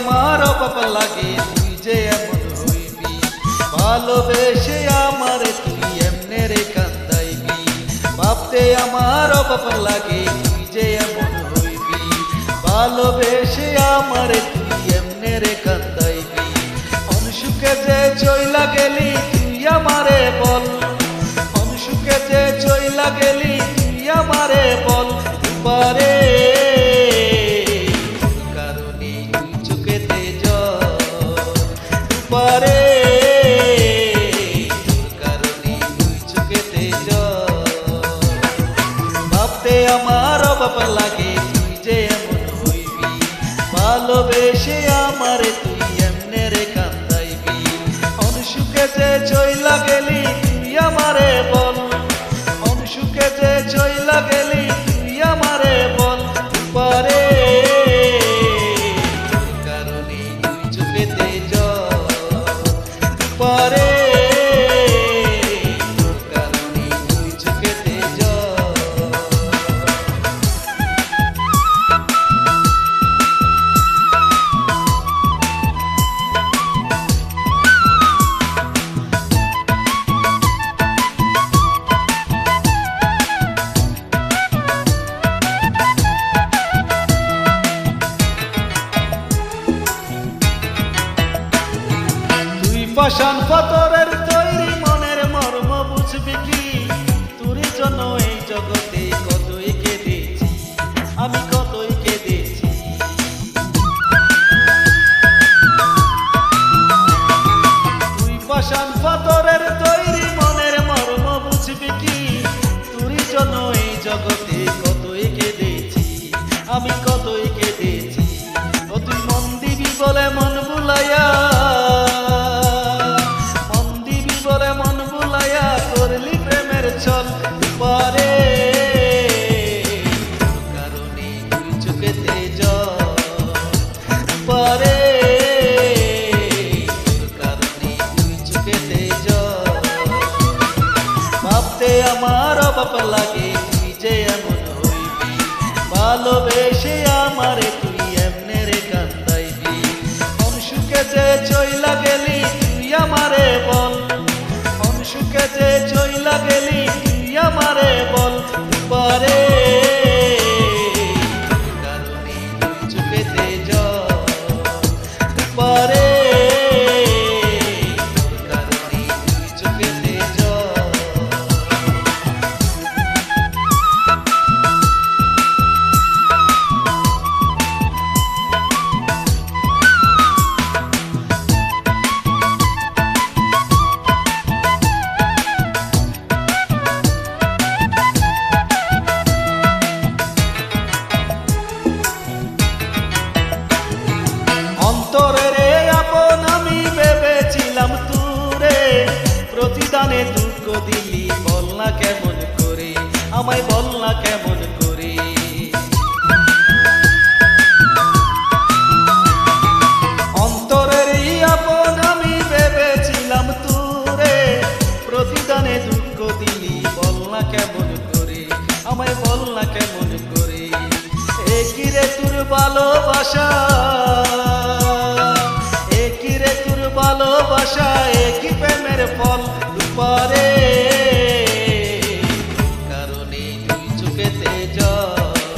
আমার অপাপ লাগে তুই যে এমন হইবি, ভালোবেসে আমারে তুই এমনে রে কান্দাইবি। ভাবতে আমার অপাপ লাগে তুই যে এমন হইবি, ভালোবেসে আমারে তুই এমনে রে কান্দাইবি। অনসুখে যে চইলা গেলি তুই আমারে বল, অনসুখে যে চইলা গেলি তুই আমারে বল। পারে কারণে তুই চোখেতে জল, পারে কারণে তুই চোখেতে জল। ভাবতে আমার অভাব লাগে তুই যে এমন হইবি, ভালোবেসে আমারে তুই এমনে রে কান্দাইবি। অনসুখে যে চইলা গেলি তুই আমারে বল, অনসুখে যে চইলা গেলি তুই আমারে বল। পারে কারণে তুই চোখেতে জল, পারে কারণে তুই চোখেতে জল। পাষাণ পাথরের তৈরি মনের মর্ম বুঝবি কি, তোর জন্য এই জগতে কতই কেঁদেছি, আমি কতই কেঁদেছি। তুই পাষাণ পাথরের তৈরি মনের মর্ম বুঝবি কি, তোর জন্য এই জগতে কতই কেঁদেছি, আমি কতই কেঁদেছি। ও তুই মন দিবি বলে মন বুলাইয়া, করলি প্রেমের ছল। পারে কারণে তুই চোখেতে জল, পারে কারণে তুই চোখেতে জল। ভাবতে আমার অভাব লাগে তুই যে এমন হইবি, ভালোবেসে আমারে তুই এমনে রে কান্দাইবি। অনসুখে যে চইলা গেলি তুই আমারে বল, অনসুখে যে চইলা গেলি তুই আমারে বল। পারে কারণে তুই চোখেতে জল, পারে কারণে তুই চোখেতে জল। অন্তরের আপন আমি ভেবেছিলাম তুরে, প্রতিদানে দুঃখ দিলি বল না কেমন করে, আমায় বল না কেমন করে। অন্তরের আপন আমি ভেবেছিলাম তুরে, প্রতিদানে দুঃখ দিলি বল না কেমন করে, আমায় বল না কেমন করে। একই রে তোর ভালোবাসা, একই রে তোর ভালোবাসা, একই প্রেমের ফল। পারে কারণে তুই চোখেতে জল,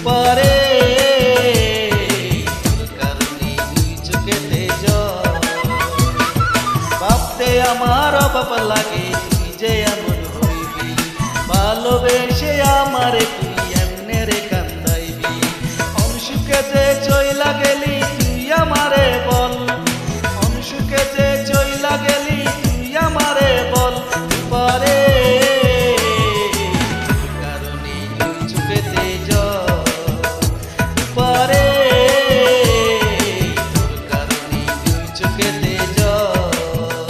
পারে কারণে তুই চোখেতে জল। ভাবতে আমার অভাব লাগে তুই যে এমন হইবি, ভালোবেসে আমারে তুই এমনে রে কান্দাইবি। অনসুখে যে চইলা গেলি তুই আমারে বল, অনসুখে যে চইলা গেলি